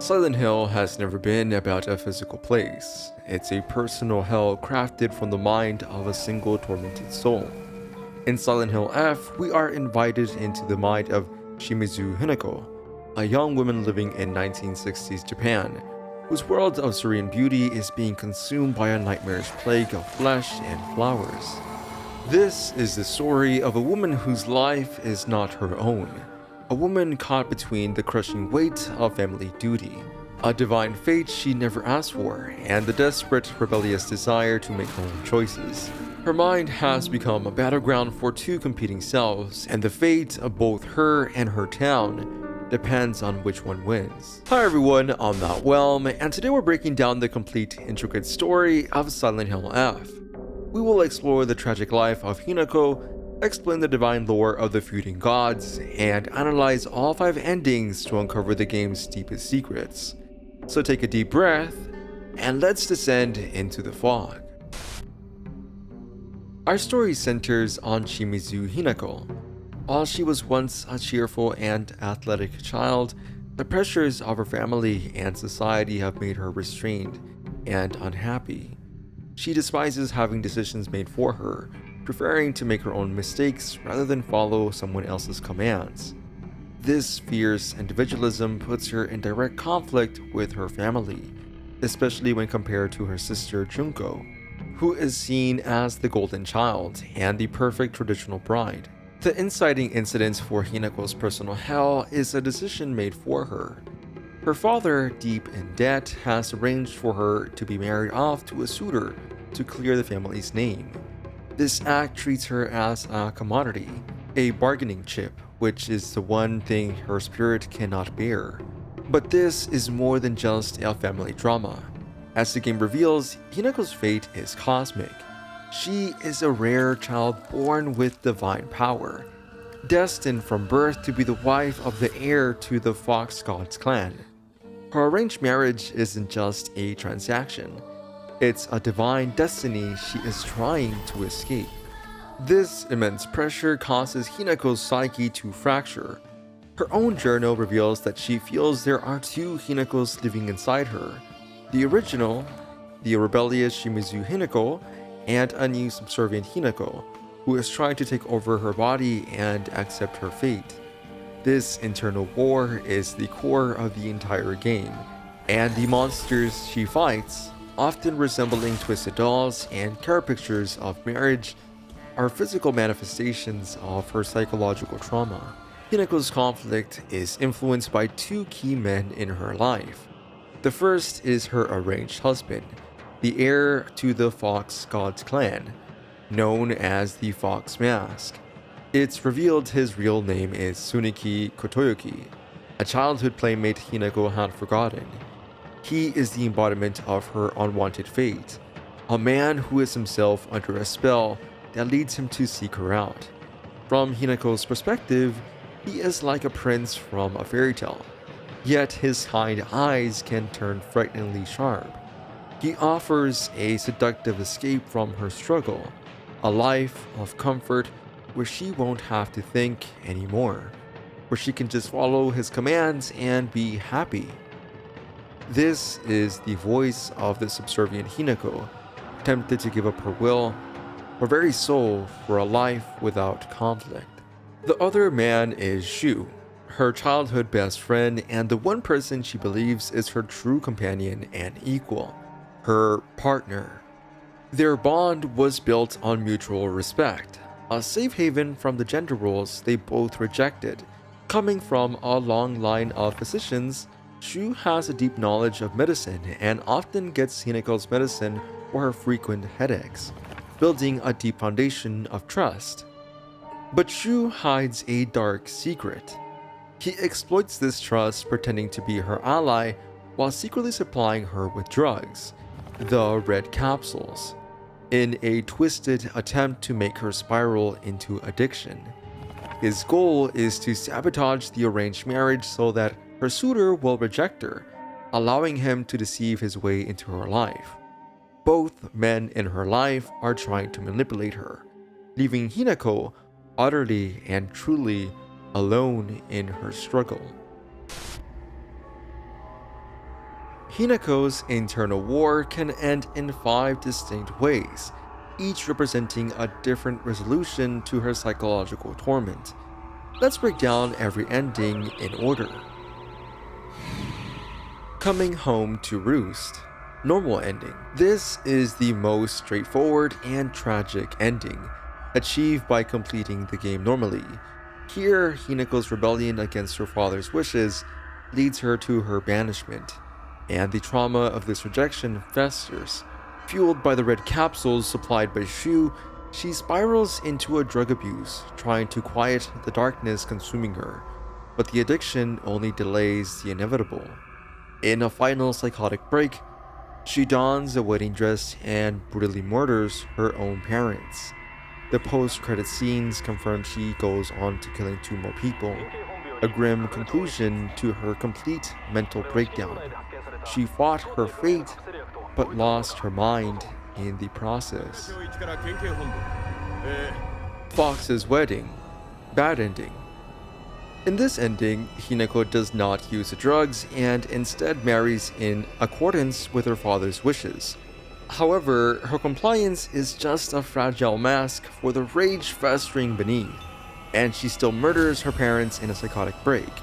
Silent Hill has never been about a physical place. It's a personal hell crafted from the mind of a single tormented soul. In Silent Hill F, we are invited into the mind of Shimizu Hinako, a young woman living in 1960s Japan, whose world of serene beauty is being consumed by a nightmarish plague of flesh and flowers. This is the story of a woman whose life is not her own. A woman caught between the crushing weight of family duty, a divine fate she never asked for, and the desperate, rebellious desire to make her own choices. Her mind has become a battleground for two competing selves, and the fate of both her and her town depends on which one wins. Hi everyone, I'm Matt Whelm, and today we're breaking down the complete, intricate story of Silent Hill F. We will explore the tragic life of Hinako, explain the divine lore of the feuding gods, and analyze all 5 endings to uncover the game's deepest secrets. So take a deep breath, and let's descend into the fog. Our story centers on Shimizu Hinako. While she was once a cheerful and athletic child, the pressures of her family and society have made her restrained and unhappy. She despises having decisions made for her, preferring to make her own mistakes rather than follow someone else's commands. This fierce individualism puts her in direct conflict with her family, especially when compared to her sister Junko, who is seen as the golden child and the perfect traditional bride. The inciting incident for Hinako's personal hell is a decision made for her. Her father, deep in debt, has arranged for her to be married off to a suitor to clear the family's name. This act treats her as a commodity, a bargaining chip, which is the one thing her spirit cannot bear. But this is more than just a family drama. As the game reveals, Hinako's fate is cosmic. She is a rare child born with divine power, destined from birth to be the wife of the heir to the Fox Gods clan. Her arranged marriage isn't just a transaction. It's a divine destiny she is trying to escape. This immense pressure causes Hinako's psyche to fracture. Her own journal reveals that she feels there are 2 Hinakos living inside her. The original, the rebellious Shimizu Hinako, and a new subservient Hinako, who is trying to take over her body and accept her fate. This internal war is the core of the entire game, and the monsters she fights, often resembling twisted dolls and caricatures of marriage, are physical manifestations of her psychological trauma. Hinako's conflict is influenced by 2 key men in her life. The first is her arranged husband, the heir to the Fox Gods clan, known as the Fox Mask. It's revealed his real name is Tsuneki Kotoyoki, a childhood playmate Hinako had forgotten. He is the embodiment of her unwanted fate, a man who is himself under a spell that leads him to seek her out. From Hinako's perspective, he is like a prince from a fairy tale, yet his kind eyes can turn frighteningly sharp. He offers a seductive escape from her struggle, a life of comfort where she won't have to think anymore, where she can just follow his commands and be happy. This is the voice of the subservient Hinako, tempted to give up her will, her very soul, for a life without conflict. The other man is Shu, her childhood best friend and the one person she believes is her true companion and equal, her partner. Their bond was built on mutual respect, a safe haven from the gender roles they both rejected. Coming from a long line of physicians, Shu has a deep knowledge of medicine and often gets Hinako's medicine for her frequent headaches, building a deep foundation of trust. But Shu hides a dark secret. He exploits this trust, pretending to be her ally while secretly supplying her with drugs, the red capsules, in a twisted attempt to make her spiral into addiction. His goal is to sabotage the arranged marriage so that her suitor will reject her, allowing him to deceive his way into her life. Both men in her life are trying to manipulate her, leaving Hinako utterly and truly alone in her struggle. Hinako's internal war can end in 5 distinct ways, each representing a different resolution to her psychological torment. Let's break down every ending in order. Coming home to roost. Normal ending. This is the most straightforward and tragic ending, achieved by completing the game normally. Here, Hinako's rebellion against her father's wishes leads her to her banishment, and the trauma of this rejection festers. Fueled by the red capsules supplied by Shu, she spirals into a drug abuse, trying to quiet the darkness consuming her, but the addiction only delays the inevitable. In a final psychotic break, she dons a wedding dress and brutally murders her own parents. The post-credit scenes confirm she goes on to killing 2 more people, a grim conclusion to her complete mental breakdown. She fought her fate, but lost her mind in the process. Fox's wedding. Bad ending. In this ending, Hinako does not use the drugs and instead marries in accordance with her father's wishes. However, her compliance is just a fragile mask for the rage festering beneath, and she still murders her parents in a psychotic break.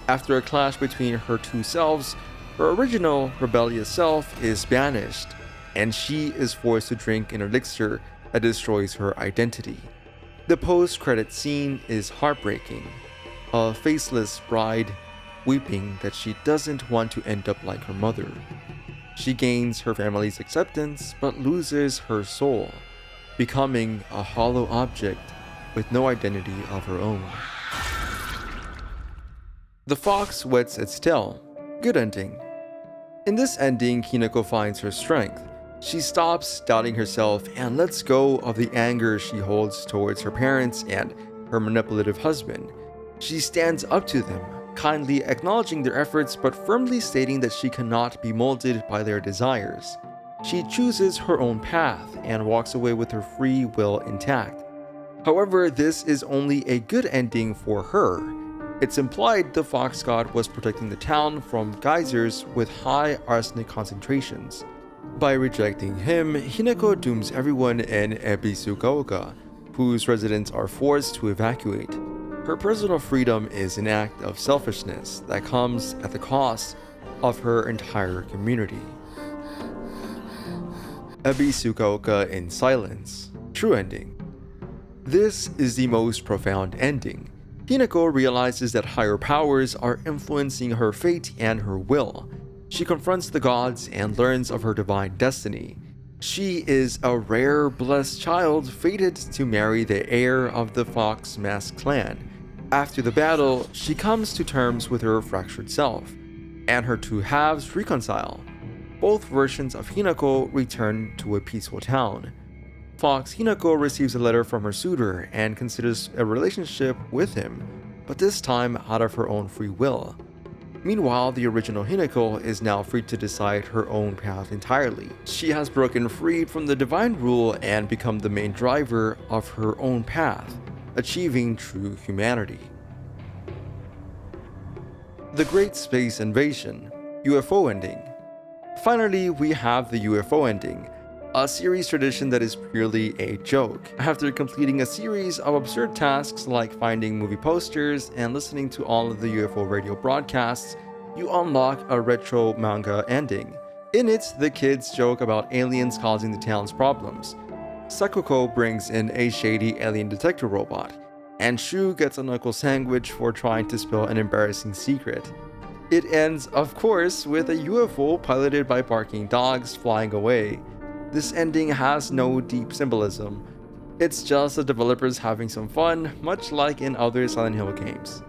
After a clash between her 2 selves, her original rebellious self is banished, and she is forced to drink an elixir that destroys her identity. The post-credit scene is heartbreaking. A faceless bride weeping that she doesn't want to end up like her mother. She gains her family's acceptance but loses her soul, becoming a hollow object with no identity of her own. The fox wets its tail. Good ending. In this ending, Hinako finds her strength. She stops doubting herself and lets go of the anger she holds towards her parents and her manipulative husband. She stands up to them, kindly acknowledging their efforts but firmly stating that she cannot be molded by their desires. She chooses her own path and walks away with her free will intact. However, this is only a good ending for her. It's implied the fox god was protecting the town from geysers with high arsenic concentrations. By rejecting him, Hinako dooms everyone in Ebisugaoka, whose residents are forced to evacuate. Her personal freedom is an act of selfishness that comes at the cost of her entire community. Ebisugaoka in silence. True ending. This is the most profound ending. Hinako realizes that higher powers are influencing her fate and her will. She confronts the gods and learns of her divine destiny. She is a rare, blessed child fated to marry the heir of the Fox Mask clan. After the battle, she comes to terms with her fractured self, and her 2 halves reconcile. Both versions of Hinako return to a peaceful town. Fox Hinako receives a letter from her suitor and considers a relationship with him, but this time out of her own free will. Meanwhile, the original Hinako is now free to decide her own path entirely. She has broken free from the divine rule and become the main driver of her own path, achieving true humanity. The Great Space Invasion. UFO ending. Finally, we have the UFO ending, a series tradition that is purely a joke. After completing a series of absurd tasks like finding movie posters and listening to all of the UFO radio broadcasts, you unlock a retro manga ending. In it, the kids joke about aliens causing the town's problems. Sakuko brings in a shady alien detector robot, and Shu gets a knuckle sandwich for trying to spill an embarrassing secret. It ends, of course, with a UFO piloted by barking dogs flying away. This ending has no deep symbolism. It's just the developers having some fun, much like in other Silent Hill games.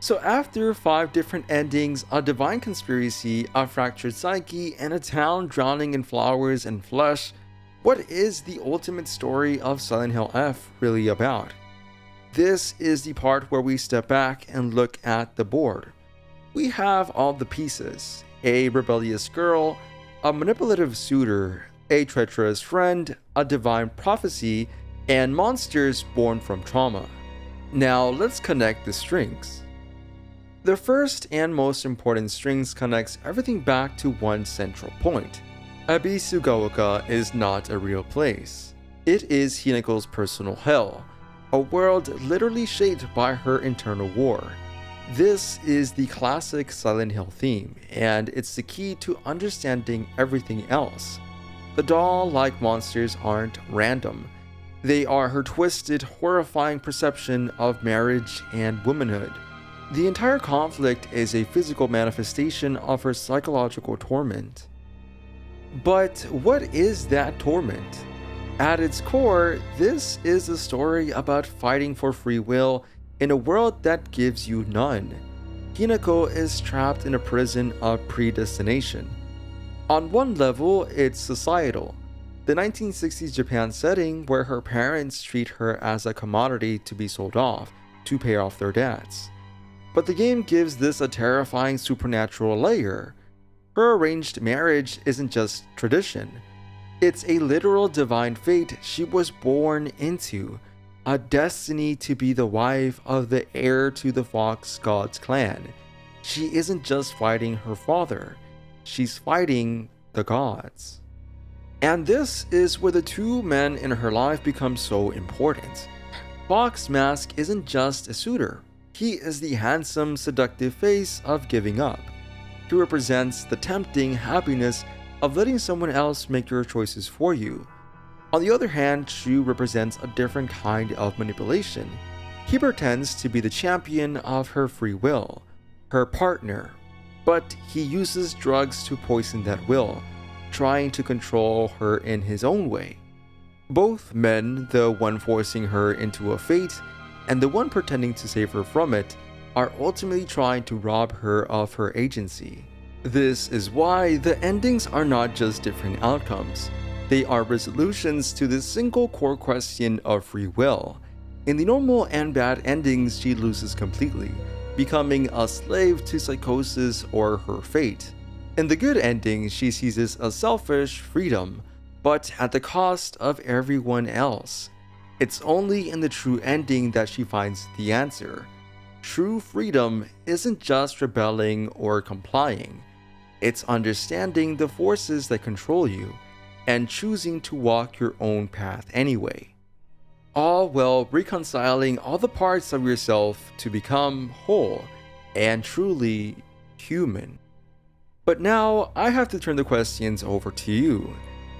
So after 5 different endings, a divine conspiracy, a fractured psyche, and a town drowning in flowers and flesh, what is the ultimate story of Silent Hill F really about? This is the part where we step back and look at the board. We have all the pieces: a rebellious girl, a manipulative suitor, a treacherous friend, a divine prophecy, and monsters born from trauma. Now let's connect the strings. The first and most important strings connects everything back to one central point. Ebisugaoka is not a real place. It is Hinako's personal hell, a world literally shaped by her internal war. This is the classic Silent Hill theme, and it's the key to understanding everything else. The doll-like monsters aren't random. They are her twisted, horrifying perception of marriage and womanhood. The entire conflict is a physical manifestation of her psychological torment. But what is that torment? At its core, this is a story about fighting for free will in a world that gives you none. Hinako is trapped in a prison of predestination. On one level, it's societal. The 1960s Japan setting where her parents treat her as a commodity to be sold off to pay off their debts. But the game gives this a terrifying supernatural layer. Her arranged marriage isn't just tradition. It's a literal divine fate she was born into, a destiny to be the wife of the heir to the Fox Gods clan. She isn't just fighting her father, she's fighting the gods. And this is where the two men in her life become so important. Fox Mask isn't just a suitor. He is the handsome, seductive face of giving up. He represents the tempting happiness of letting someone else make your choices for you. On the other hand, Shu represents a different kind of manipulation. He pretends to be the champion of her free will, her partner, but he uses drugs to poison that will, trying to control her in his own way. Both men, the one forcing her into a fate and the one pretending to save her from it, are ultimately trying to rob her of her agency. This is why the endings are not just different outcomes. They are resolutions to this single core question of free will. In the normal and bad endings, she loses completely, becoming a slave to psychosis or her fate. In the good ending, she seizes a selfish freedom, but at the cost of everyone else. It's only in the true ending that she finds the answer. True freedom isn't just rebelling or complying. It's understanding the forces that control you and choosing to walk your own path anyway. All while reconciling all the parts of yourself to become whole and truly human. But now I have to turn the questions over to you.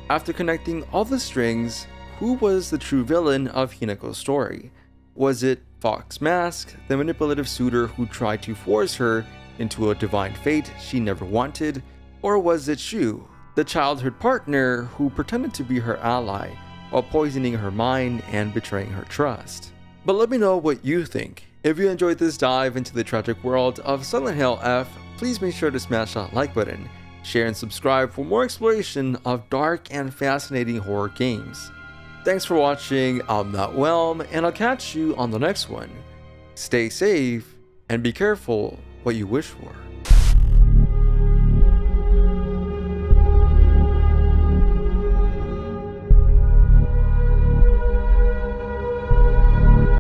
After connecting all the strings, who was the true villain of Hinako's story? Was it Fox Mask, the manipulative suitor who tried to force her into a divine fate she never wanted? Or was it Shu, the childhood partner who pretended to be her ally while poisoning her mind and betraying her trust? But let me know what you think. If you enjoyed this dive into the tragic world of Silent Hill F, please make sure to smash that like button, share and subscribe for more exploration of dark and fascinating horror games. Thanks for watching, I'm Matt Whelm, and I'll catch you on the next one. Stay safe, and be careful what you wish for.